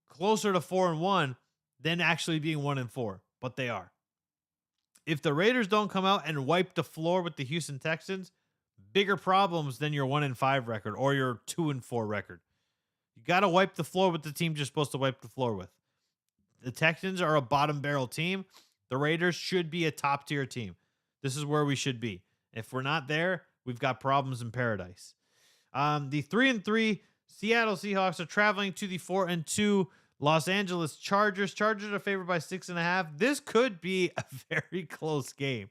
closer to 4-1 than actually being 1-4, but they are. If the Raiders don't come out and wipe the floor with the Houston Texans, bigger problems than your 1-5 record or your 2-4 record. You got to wipe the floor with the team you're supposed to wipe the floor with. The Texans are a bottom barrel team. The Raiders should be a top tier team. This is where we should be. If we're not there, we've got problems in paradise. The 3-3 Seattle Seahawks are traveling to the 4-2 Los Angeles Chargers. Chargers are favored by 6.5. This could be a very close game.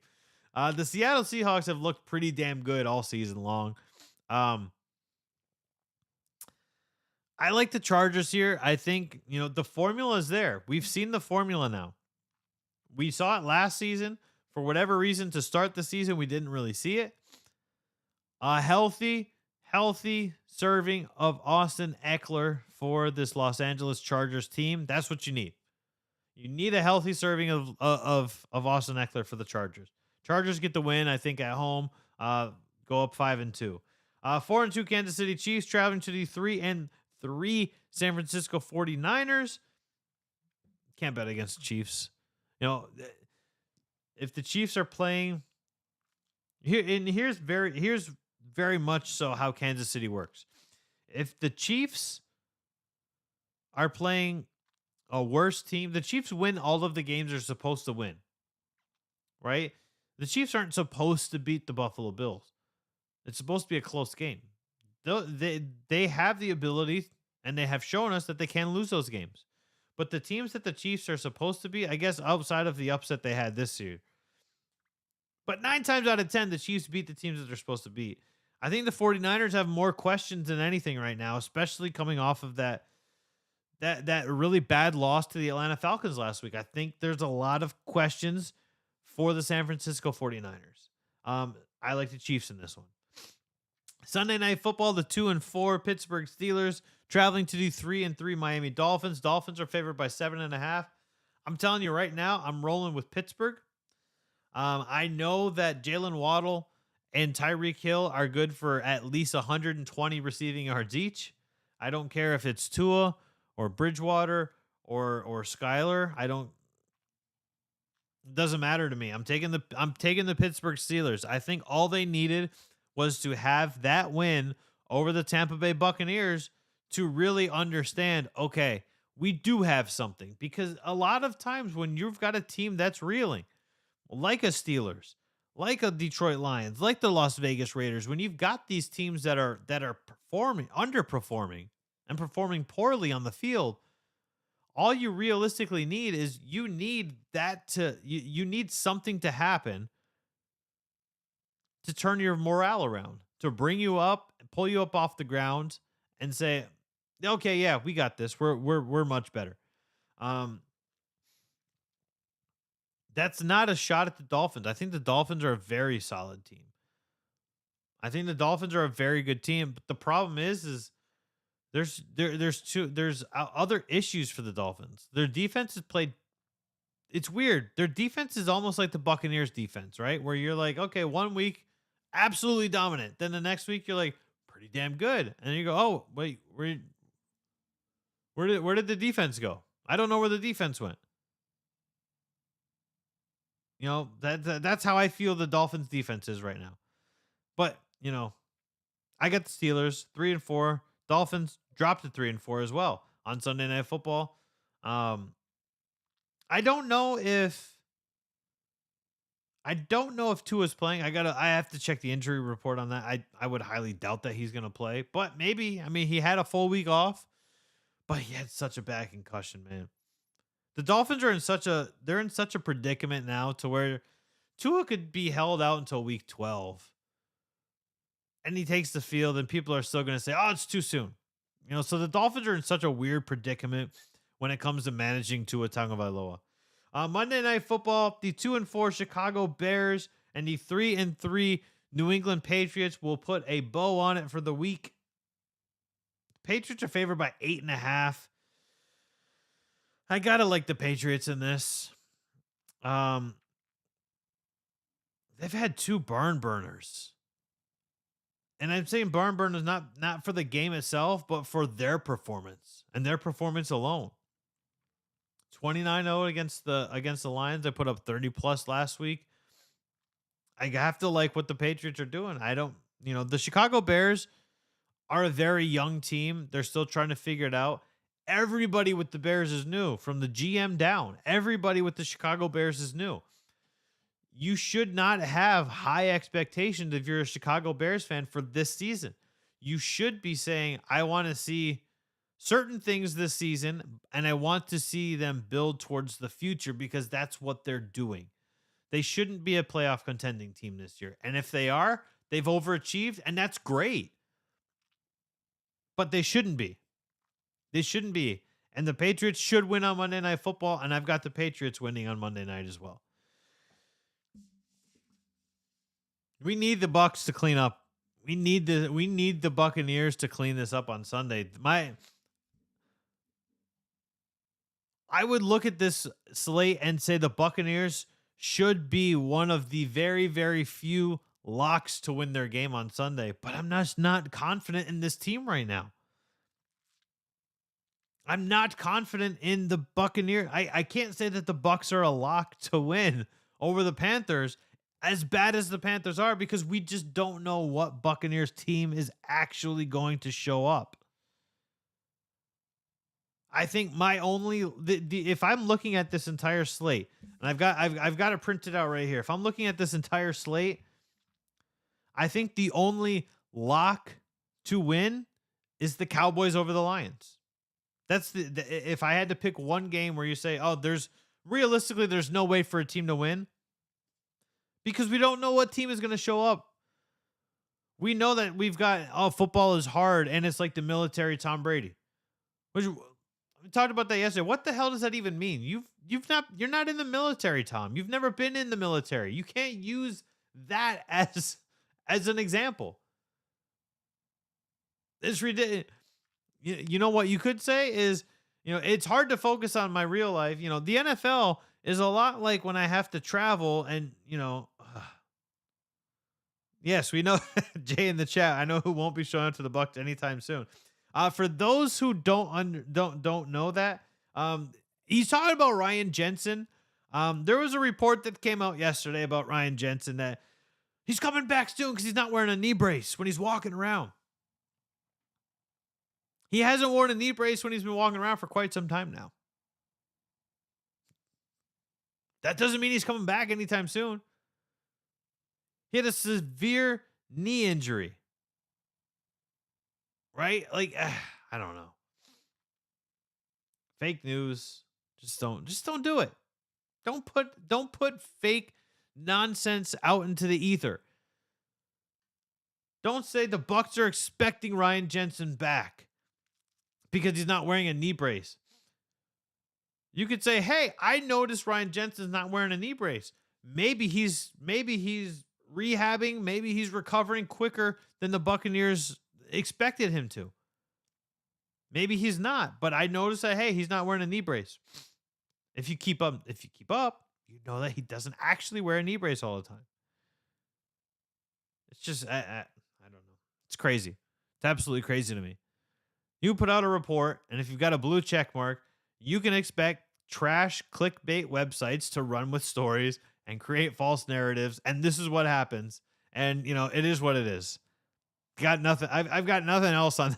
The Seattle Seahawks have looked pretty damn good all season long. I like the Chargers here. I think, the formula is there. We've seen the formula now. We saw it last season. For whatever reason, to start the season, we didn't really see it. A healthy serving of Austin Eckler for this Los Angeles Chargers team. That's what you need. You need a healthy serving of Austin Eckler for the Chargers. Chargers get the win, I think, at home. Go up 5-2. 4-2 Kansas City Chiefs traveling to the 3-3 San Francisco 49ers. Can't bet against the Chiefs. If the Chiefs are playing here, and here's very much so how Kansas City works. If the Chiefs are playing a worse team. The Chiefs win all of the games they're supposed to win, right? The Chiefs aren't supposed to beat the Buffalo Bills. It's supposed to be a close game. They have the ability, and they have shown us that they can lose those games. But the teams that the Chiefs are supposed to be, I guess outside of the upset they had this year, but 9 times out of 10, the Chiefs beat the teams that they're supposed to beat. I think the 49ers have more questions than anything right now, especially coming off of that really bad loss to the Atlanta Falcons last week. I think there's a lot of questions for the San Francisco 49ers. I like the Chiefs in this one. Sunday Night Football, the 2-4 Pittsburgh Steelers traveling to the 3-3 Miami Dolphins. Dolphins are favored by 7.5. I'm telling you right now, I'm rolling with Pittsburgh. I know that Jalen Waddle and Tyreek Hill are good for at least 120 receiving yards each. I don't care if it's Tua or Bridgewater or Skyler. It doesn't matter to me. I'm taking the Pittsburgh Steelers. I think all they needed was to have that win over the Tampa Bay Buccaneers to really understand, okay, we do have something. Because a lot of times when you've got a team that's reeling, like a Steelers, like a Detroit Lions, like the Las Vegas Raiders, when you've got these teams that are performing, underperforming, and performing poorly on the field, all you realistically need is you need something to happen to turn your morale around, to bring you up, pull you up off the ground, and say, okay, yeah, we got this. We're much better. That's not a shot at the Dolphins. I think the Dolphins are a very solid team. I think the Dolphins are a very good team, but the problem is there's other issues for the Dolphins. Their defense has played. It's weird. Their defense is almost like the Buccaneers defense, right? Where you're like, okay, 1 week absolutely dominant, then the next week you're like pretty damn good, and then you go, oh wait, where did the defense go? I don't know where the defense went. You know, that's how I feel the Dolphins defense is right now. But, I got the Steelers 3-4. Dolphins dropped to 3-4 as well on Sunday Night Football. I don't know if Tua's playing. I have to check the injury report on that. I would highly doubt that he's going to play, but maybe. I mean, he had a full week off, but he had such a bad concussion, man. The Dolphins are in such a predicament now to where Tua could be held out until week 12. And he takes the field and people are still going to say, "Oh, it's too soon." So the Dolphins are in such a weird predicament when it comes to managing Tua Tagovailoa. Monday Night Football, the 2-4 Chicago Bears and the 3-3 New England Patriots will put a bow on it for the week. Patriots are favored by 8.5. I gotta like the Patriots in this. They've had 2 barn burners. And I'm saying barn burners not for the game itself, but for their performance and their performance alone. 29-0 against the Lions. I put up 30 plus last week. I have to like what the Patriots are doing. The Chicago Bears are a very young team. They're still trying to figure it out. Everybody with the Bears is new, from the GM down. Everybody with the Chicago Bears is new. You should not have high expectations if you're a Chicago Bears fan for this season. You should be saying, I want to see certain things this season, and I want to see them build towards the future, because that's what they're doing. They shouldn't be a playoff contending team this year. And if they are, they've overachieved, and that's great. But they shouldn't be. They shouldn't be. And the Patriots should win on Monday Night Football, and I've got the Patriots winning on Monday night as well. We need the Bucs to clean up. We need the Buccaneers to clean this up on Sunday. I would look at this slate and say the Buccaneers should be one of the very, very few locks to win their game on Sunday, but I'm just not confident in this team right now. I'm not confident in the Buccaneers. I can't say that the Bucs are a lock to win over the Panthers, as bad as the Panthers are, because we just don't know what Buccaneers team is actually going to show up. I think my only if I'm looking at this entire slate, and I've got it printed out right here. If I'm looking at this entire slate, I think the only lock to win is the Cowboys over the Lions. That's if I had to pick one game where you say, "Oh, there's realistically there's no way for a team to win," because we don't know what team is going to show up. We know that we've got football is hard and it's like the military Tom Brady. Which we talked about that yesterday. What the hell does that even mean? You're not in the military, Tom. You've never been in the military. You can't use that as an example. It's ridiculous. You know what you could say is, it's hard to focus on my real life. The NFL is a lot like when I have to travel and, yes, we know Jay in the chat. I know who won't be showing up to the Bucs anytime soon. For those who don't know that, he's talking about Ryan Jensen. There was a report that came out yesterday about Ryan Jensen that he's coming back soon because he's not wearing a knee brace when he's walking around. He hasn't worn a knee brace when he's been walking around for quite some time now. That doesn't mean he's coming back anytime soon. He had a severe knee injury. Right? Like, I don't know. Fake news. Just don't do it. Don't put fake nonsense out into the ether. Don't say the Bucs are expecting Ryan Jensen back because he's not wearing a knee brace. You could say, "Hey, I noticed Ryan Jensen's not wearing a knee brace. Maybe he's rehabbing, maybe he's recovering quicker than the Buccaneers expected him to. Maybe he's not, but I noticed that, hey, he's not wearing a knee brace." If you keep up, you know that he doesn't actually wear a knee brace all the time. It's just I don't know. It's crazy. It's absolutely crazy to me. You put out a report, and if you've got a blue check mark, you can expect trash clickbait websites to run with stories and create false narratives, and this is what happens. And it is what it is. Got nothing. I've got nothing else on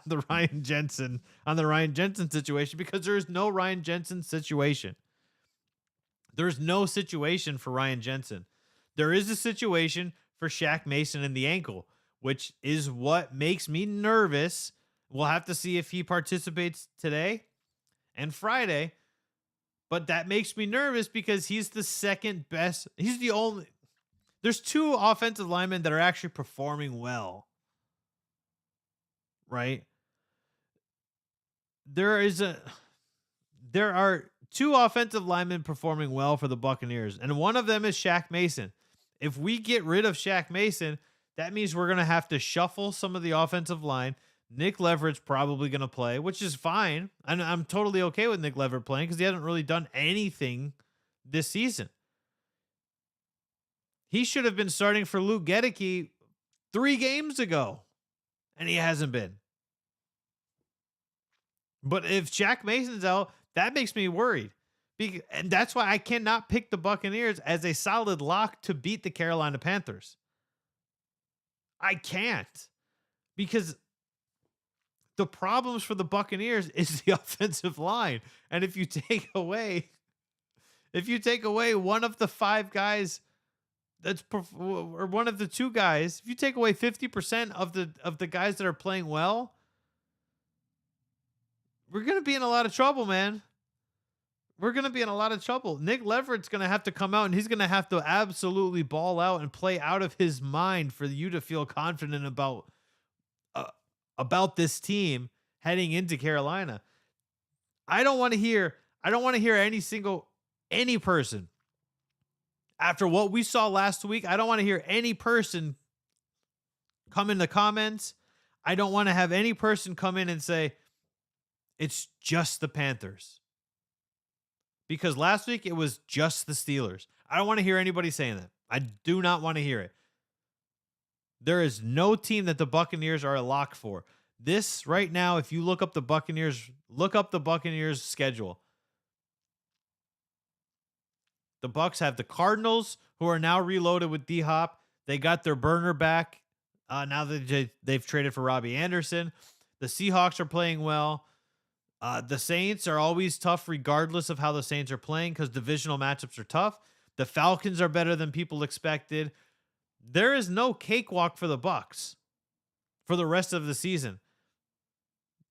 the Ryan Jensen situation because there is no Ryan Jensen situation. There's no situation for Ryan Jensen. There is a situation for Shaq Mason and the ankle, which is what makes me nervous. We'll have to see if he participates today and Friday, but that makes me nervous because he's the second best. He's the only. There's two offensive linemen that are actually performing well. Right? There are two offensive linemen performing well for the Buccaneers, and one of them is Shaq Mason. If we get rid of Shaq Mason, that means we're going to have to shuffle some of the offensive line. Nick Leverett's probably going to play, which is fine. I'm totally okay with Nick Leverett playing because he hasn't really done anything this season. He should have been starting for Luke Gedeke 3 games ago, and he hasn't been. But if Shaq Mason's out, that makes me worried. And that's why I cannot pick the Buccaneers as a solid lock to beat the Carolina Panthers. I can't. Because the problems for the Buccaneers is the offensive line. And if you take away one of the 5 guys or one of the 2 guys, if you take away 50% of the guys that are playing well, we're going to be in a lot of trouble, man. We're going to be in a lot of trouble. Nick Leverett's going to have to come out, and he's going to have to absolutely ball out and play out of his mind for you to feel confident about this team heading into Carolina. I don't want to hear any person after what we saw last week. I don't want to hear any person come in the comments. I don't want to have any person come in and say, it's just the Panthers. Because last week it was just the Steelers. I don't want to hear anybody saying that. I do not want to hear it. There is no team that the Buccaneers are a lock for. This right now, if you look up the Buccaneers schedule. The Bucs have the Cardinals, who are now reloaded with D-Hop. They got their burner back now that they've traded for Robbie Anderson. The Seahawks are playing well. The Saints are always tough, regardless of how the Saints are playing, because divisional matchups are tough. The Falcons are better than people expected. There is no cakewalk for the Bucks for the rest of the season.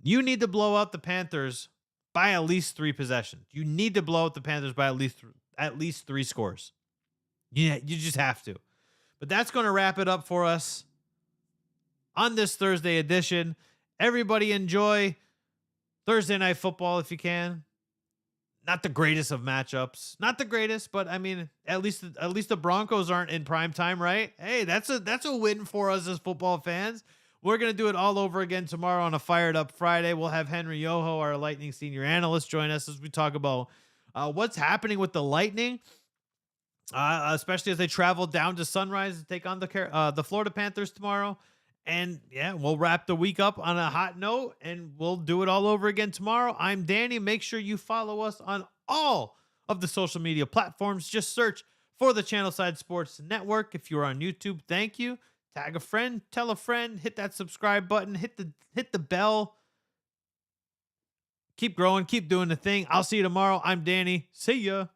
You need to blow out the Panthers by at least 3 possessions. You need to blow out the Panthers by at least 3 scores. Yeah, you just have to. But that's going to wrap it up for us on this Thursday edition. Everybody enjoy Thursday night football if you can. Not the greatest of matchups. Not the greatest, but I mean, at least the Broncos aren't in prime time, right? Hey, that's a win for us as football fans. We're gonna do it all over again tomorrow on a Fired Up Friday. We'll have Henry Yoho, our Lightning senior analyst, join us as we talk about what's happening with the Lightning, especially as they travel down to Sunrise to take on the Florida Panthers tomorrow. And yeah, we'll wrap the week up on a hot note, and we'll do it all over again tomorrow. I'm Danny. Make sure you follow us on all of the social media platforms. Just search for the Channelside Sports Network. If you're on YouTube, thank you. Tag a friend, tell a friend, hit that subscribe button, hit the bell. Keep growing, keep doing the thing. I'll see you tomorrow. I'm Danny. See ya.